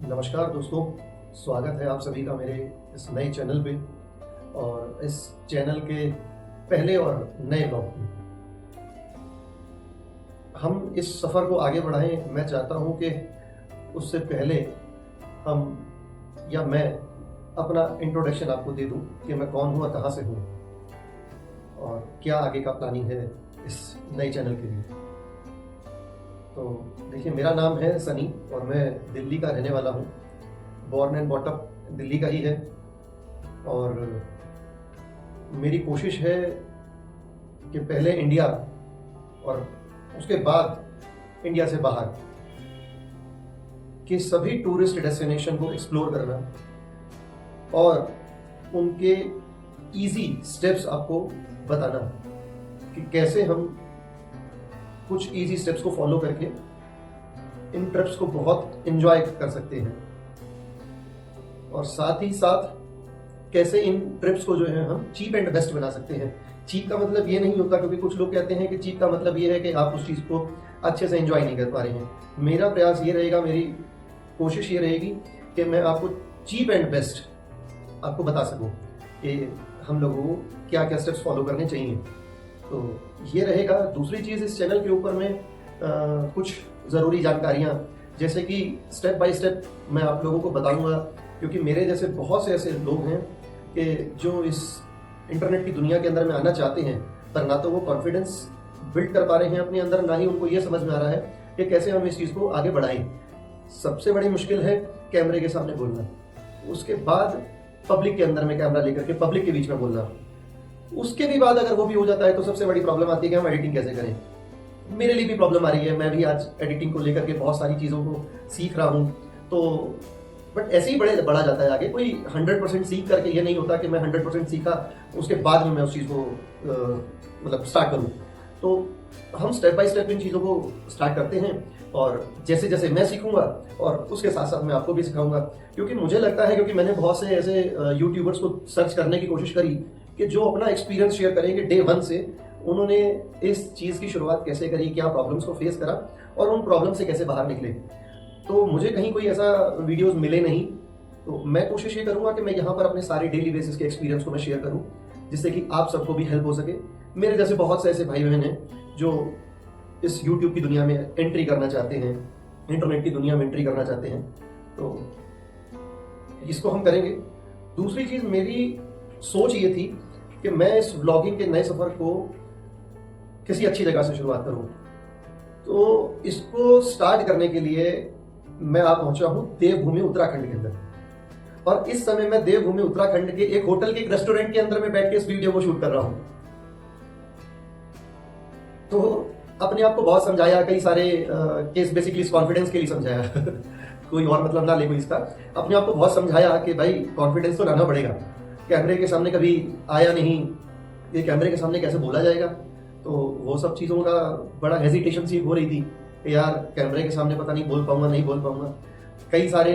नमस्कार दोस्तों, स्वागत है आप सभी का मेरे इस नए चैनल पे और इस चैनल के पहले और नए ब्लॉग में हम इस सफ़र को आगे बढ़ाएं। मैं चाहता हूं कि उससे पहले हम या मैं अपना इंट्रोडक्शन आपको दे दूं कि मैं कौन हूं और कहां से हूं और क्या आगे का प्लानिंग है इस नए चैनल के लिए। तो देखिए, मेरा नाम है सनी और मैं दिल्ली का रहने वाला हूँ। बॉर्न एंड बॉटअप दिल्ली का ही है और मेरी कोशिश है कि पहले इंडिया और उसके बाद इंडिया से बाहर के सभी टूरिस्ट डेस्टिनेशन को एक्सप्लोर करना और उनके इजी स्टेप्स आपको बताना कि कैसे हम कुछ इजी स्टेप्स को फॉलो करके इन ट्रिप्स को बहुत एंजॉय कर सकते हैं और साथ ही साथ कैसे इन ट्रिप्स को जो है हम चीप एंड बेस्ट बना सकते हैं। चीप का मतलब ये नहीं होता, क्योंकि कुछ लोग कहते हैं कि चीप का मतलब ये है कि आप उस चीज़ को अच्छे से एंजॉय नहीं कर पा रहे हैं। मेरा प्रयास ये रहेगा, मेरी कोशिश ये रहेगी कि मैं आपको चीप एंड बेस्ट आपको बता सकूं कि हम लोगों को क्या क्या स्टेप्स फॉलो करने चाहिए। तो ये रहेगा। दूसरी चीज़, इस चैनल के ऊपर मैं कुछ ज़रूरी जानकारियाँ जैसे कि स्टेप बाय स्टेप मैं आप लोगों को बताऊंगा, क्योंकि मेरे जैसे बहुत से ऐसे लोग हैं कि जो इस इंटरनेट की दुनिया के अंदर में आना चाहते हैं, पर ना तो वो कॉन्फिडेंस बिल्ड कर पा रहे हैं अपने अंदर, ना ही उनको ये समझ में आ रहा है कि कैसे हम इस चीज़ को आगे बढ़ाएं। सबसे बड़ी मुश्किल है कैमरे के सामने बोलना, उसके बाद पब्लिक के अंदर में कैमरा लेकर के पब्लिक के बीच में बोलना, उसके भी बाद अगर वो भी हो जाता है तो सबसे बड़ी प्रॉब्लम आती है कि हम एडिटिंग कैसे करें। मेरे लिए भी प्रॉब्लम आ रही है, मैं भी आज एडिटिंग को लेकर के बहुत सारी चीज़ों को सीख रहा हूँ। तो बट ऐसे ही बढ़ा जाता है आगे। कोई 100% सीख करके ये नहीं होता कि मैं 100% सीखा उसके बाद में मैं उस चीज़ को मतलब स्टार्ट करूँ। तो हम स्टेप बाय स्टेप इन चीज़ों को स्टार्ट करते हैं और जैसे जैसे मैं सीखूंगा और उसके साथ साथ मैं आपको भी सिखाऊंगा, क्योंकि मुझे लगता है, क्योंकि मैंने बहुत से ऐसे यूट्यूबर्स को सर्च करने की कोशिश करी कि जो अपना एक्सपीरियंस शेयर करेंगे डे 1 से उन्होंने इस चीज़ की शुरुआत कैसे करी, क्या प्रॉब्लम्स को फेस करा और उन प्रॉब्लम से कैसे बाहर निकले। तो मुझे कहीं कोई ऐसा वीडियोस मिले नहीं। तो मैं कोशिश ये करूँगा कि मैं यहाँ पर अपने सारे डेली बेसिस के एक्सपीरियंस को मैं शेयर करूँ, जिससे कि आप सबको भी हेल्प हो सके। मेरे जैसे बहुत से ऐसे भाई बहन हैं जो इस यूट्यूब की दुनिया में एंट्री करना चाहते हैं, इंटरनेट की दुनिया में एंट्री करना चाहते हैं, तो इसको हम करेंगे। दूसरी चीज़, मेरी सोच ये थी कि मैं इस व्लॉगिंग के नए सफ़र को किसी अच्छी जगह से शुरुआत करूं। तो इसको स्टार्ट करने के लिए मैं आप पहुंचा हूं देवभूमि उत्तराखंड के अंदर, और इस समय मैं देवभूमि उत्तराखंड के एक होटल के एक रेस्टोरेंट के अंदर में बैठ के इस वीडियो को शूट कर रहा हूं। तो अपने आप को बहुत समझाया, कई सारे केस बेसिकली इस कॉन्फिडेंस के लिए समझाया कोई और मतलब ना ले कोई इसका। अपने आप को बहुत समझाया कि भाई कॉन्फिडेंस तो लाना पड़ेगा, कैमरे के सामने कभी आया नहीं, ये कैमरे के सामने कैसे बोला जाएगा। तो वो सब चीज़ों का बड़ा हेजिटेशन सी हो रही थी कि यार कैमरे के सामने पता नहीं बोल पाऊंगा नहीं बोल पाऊंगा। कई सारे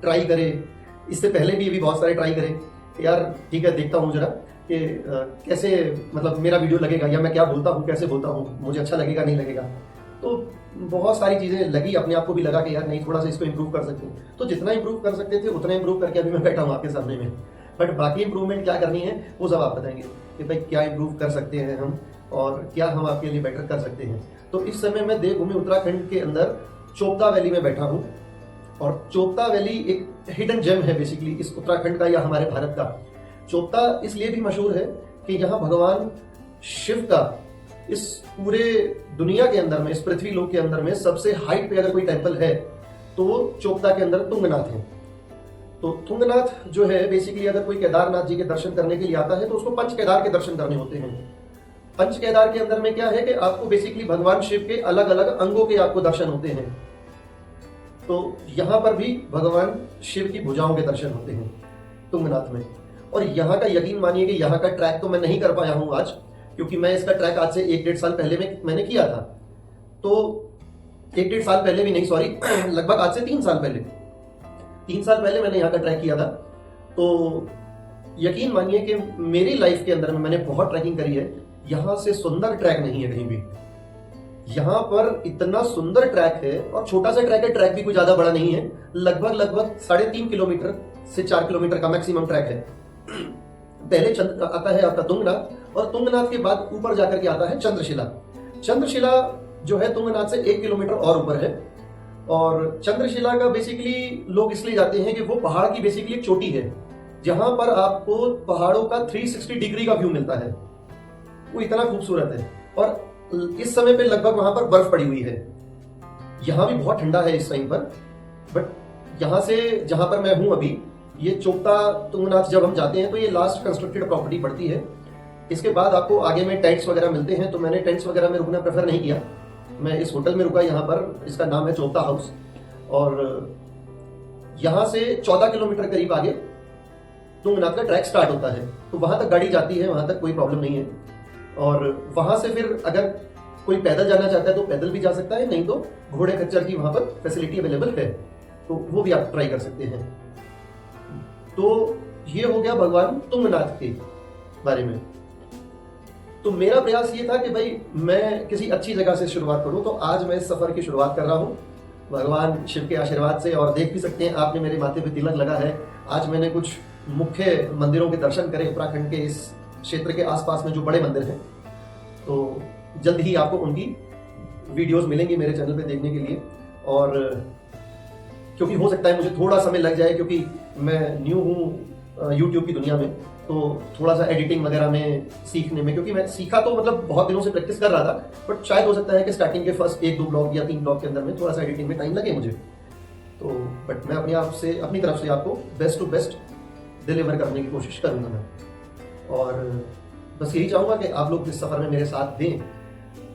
ट्राई करे, इससे पहले भी अभी बहुत सारे ट्राई करे कि यार ठीक है, देखता हूँ जरा कि कैसे मतलब मेरा वीडियो लगेगा, या मैं क्या बोलता हूँ, कैसे बोलता हूँ, मुझे अच्छा लगेगा नहीं लगेगा। तो बहुत सारी चीज़ें लगी, अपने आप को भी लगा कि यार नहीं, थोड़ा सा इसको इम्प्रूव कर सकते हैं। तो जितना इम्प्रूव कर सकते थे उतना इम्प्रूव करके अभी मैं बैठा हूँ आपके सामने में। बट बाकी इंप्रूवमेंट क्या करनी है वो सब आप बताएंगे कि भाई क्या इंप्रूव कर सकते हैं हम और क्या हम आपके लिए बेटर कर सकते हैं। तो इस समय मैं देवभूमि उत्तराखंड के अंदर चोपता वैली में बैठा हूँ, और चोपता वैली एक हिडन जेम है बेसिकली इस उत्तराखंड का या हमारे भारत का। चोपता इसलिए भी मशहूर है कि यहाँ भगवान शिव का इस पूरे दुनिया के अंदर में, इस पृथ्वी लोक के अंदर में सबसे हाइट पे अगर कोई टेम्पल है तो वो चोपता के अंदर तुंगनाथ है। तो तुंगनाथ जो है बेसिकली, अगर कोई केदारनाथ जी के दर्शन करने के लिए आता है तो उसको पंच केदार के दर्शन करने होते हैं। पंच केदार के अंदर में क्या है कि आपको बेसिकली भगवान शिव के अलग अलग अंगों के आपको दर्शन होते हैं। तो यहाँ पर भी भगवान शिव की भुजाओं के दर्शन होते हैं तुंगनाथ में। और यहाँ का यकीन मानिए कि यहाँ का ट्रैक तो मैं नहीं कर पाया हूँ आज, क्योंकि मैं इसका ट्रैक आज से 1-1.5 साल पहले मैंने किया था। तो 1-1.5 साल पहले भी नहीं, सॉरी लगभग आज से 3 साल पहले, 3 साल पहले मैंने यहाँ का ट्रैक किया था। तो यकीन मानिए कि मेरी लाइफ के अंदर में मैंने बहुत ट्रैकिंग करी है, यहाँ से सुंदर ट्रैक नहीं है कहीं भी। यहाँ पर इतना सुंदर ट्रैक है और छोटा सा ट्रैक है, ट्रैक भी कोई ज्यादा बड़ा नहीं है, लगभग 3.5 किलोमीटर से 4 किलोमीटर का मैक्सिमम ट्रैक है। पहले आता है आपका तुंगनाथ, और तुंगनाथ के बाद ऊपर जाकर के आता है चंद्रशिला। चंद्रशिला जो है तुंगनाथ से 1 किलोमीटर और ऊपर है, और चंद्रशिला का बेसिकली लोग इसलिए जाते हैं कि वो पहाड़ की बेसिकली एक चोटी है जहां पर आपको पहाड़ों का 360 डिग्री का व्यू मिलता है। वो इतना खूबसूरत है, और इस समय पे लगभग वहां पर बर्फ पड़ी हुई है। यहां भी बहुत ठंडा है इस टाइम पर, बट यहां से जहां पर मैं हूं अभी, ये चोपता तुंगनाथ जब हम जाते हैं तो ये लास्ट कंस्ट्रक्टेड प्रॉपर्टी पड़ती है। इसके बाद आपको आगे में टेंट्स वगैरह मिलते हैं, तो मैंने टेंट्स वगैरह में रुकना प्रेफर नहीं किया। मैं इस होटल में रुका यहाँ पर, इसका नाम है चोपता हाउस, और यहाँ से 14 किलोमीटर करीब आगे तुंगनाथ का ट्रैक स्टार्ट होता है, तो वहां तक गाड़ी जाती है, वहां तक कोई प्रॉब्लम नहीं है। और वहां से फिर अगर कोई पैदल जाना चाहता है तो पैदल भी जा सकता है, नहीं तो घोड़े खच्चर की वहां पर फैसिलिटी अवेलेबल है, तो वो भी आप ट्राई कर सकते हैं। तो ये हो गया भगवान तुंगनाथ के बारे में। तो मेरा प्रयास ये था कि भाई मैं किसी अच्छी जगह से शुरुआत करूं, तो आज मैं इस सफर की शुरुआत कर रहा हूं भगवान शिव के आशीर्वाद से। और देख भी सकते हैं आपने, मेरे माथे पे तिलक लगा है। आज मैंने कुछ मुख्य मंदिरों के दर्शन करे उत्तराखंड के इस क्षेत्र के आसपास में जो बड़े मंदिर हैं, तो जल्द ही आपको उनकी वीडियोस मिलेंगी मेरे चैनल पे देखने के लिए। और क्योंकि हो सकता है मुझे थोड़ा समय लग जाए, क्योंकि मैं न्यू हूँ यूट्यूब की दुनिया में, तो थोड़ा सा एडिटिंग वगैरह में सीखने में, क्योंकि मैं सीखा तो मतलब बहुत दिनों से प्रैक्टिस कर रहा था, बट शायद हो सकता है कि स्टार्टिंग के फर्स्ट 1-2 ब्लॉग या 3 ब्लॉग के अंदर में थोड़ा सा एडिटिंग में टाइम लगे मुझे। तो बट मैं अपनी तरफ से आपको बेस्ट टू बेस्ट डिलीवर करने की कोशिश करूंगा मैं। और बस यही चाहूंगा कि आप लोग इस सफर में मेरे साथ दें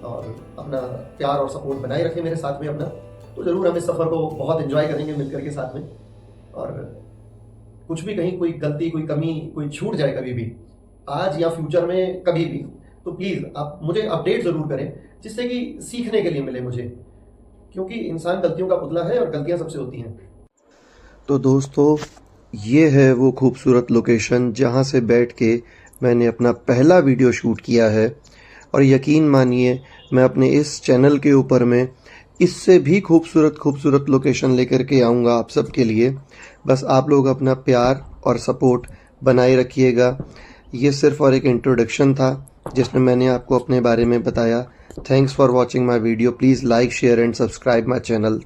और अपना प्यार और सपोर्ट बनाए रखें मेरे साथ में अपना। तो जरूर हम इस सफर को बहुत एंजॉय करेंगे मिलकर के साथ में। और कुछ भी कहीं कोई गलती, कोई कमी, कोई छूट जाए कभी भी, आज या फ्यूचर में कभी भी, तो प्लीज आप मुझे अपडेट जरूर करें, जिससे कि सीखने के लिए मिले मुझे, क्योंकि इंसान गलतियों का पुतला है और गलतियां सबसे होती हैं। तो दोस्तों, ये है वो खूबसूरत लोकेशन जहाँ से बैठ के मैंने अपना पहला वीडियो शूट किया है। और यकीन मानिए, मैं अपने इस चैनल के ऊपर में इससे भी खूबसूरत लोकेशन लेकर के आऊँगा आप सबके लिए। बस आप लोग अपना प्यार और सपोर्ट बनाए रखिएगा। ये सिर्फ और एक इंट्रोडक्शन था जिसमें मैंने आपको अपने बारे में बताया। Thanks for watching my video. Please like, share and subscribe my channel.